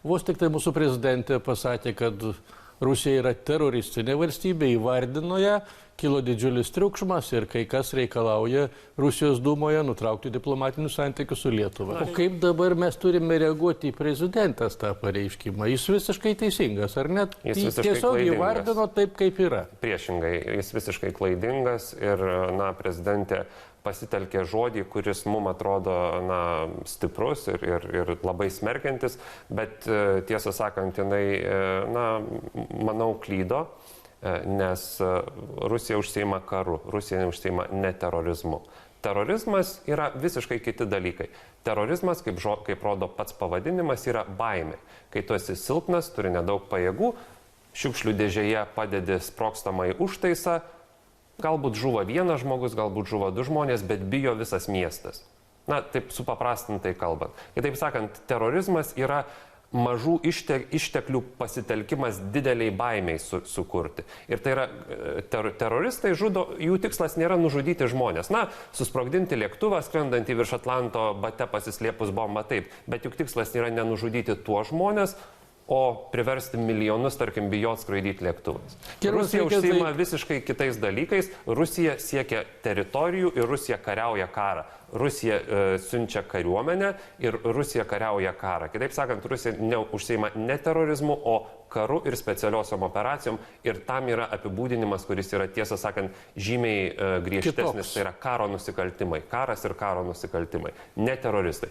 Vos tik tai mūsų prezidentė pasakė, kad Rusija yra teroristinė valstybė, įvardino ją, kilo didžiulis triukšmas ir kai kas reikalauja Rusijos dūmoje nutraukti diplomatinius santykius su Lietuva. O kaip dabar mes turime reaguoti į prezidentės tą pareiškimą? Jis visiškai teisingas, ar net? Jis tiesiog įvardino taip, kaip yra. Priešingai, jis visiškai klaidingas ir, prezidentė pasitelkė žodį, kuris mums atrodo, stiprus ir labai smerkiantis, bet tiesą sakant, jinai, manau, klydo, nes Rusija užsiima karu, Rusija neužsiima neterorizmu. Terorizmas yra visiškai kiti dalykai. Terorizmas, kaip rodo pats pavadinimas, yra baimė. Kai tu esi silpnas, turi nedaug pajėgų, šiukšlių dėžėje padedi sprogstamąjį užtaisą, galbūt žuvo vienas žmogus, galbūt žuvo du žmonės, bet bijo visas miestas. Taip supaprastintai kalbant. Kitaip sakant, terorizmas yra mažų išteklių pasitelkimas dideliai baimiai sukurti. Ir tai yra, teroristai žudo, jų tikslas nėra nužudyti žmonės. Susprogdinti lėktuvą, skrendantį virš Atlanto bate pasislėpus bombą, taip, bet juk tikslas nėra nenužudyti tuos žmonės, o priversti milijonus, tarkim, bijot skraidyti lėktuvais. Rusija užsiima visiškai kitais dalykais. Rusija siekia teritorijų ir Rusija kariauja karą. Rusija siunčia kariuomenę ir Rusija kariauja karą. Kitaip sakant, Rusija neužsiima ne terorizmu, o karu ir specialiosiom operacijom. Ir tam yra apibūdinimas, kuris yra, tiesą sakant, žymiai griežtesnis. Tai yra karo nusikaltimai. Karas ir karo nusikaltimai. Ne teroristai.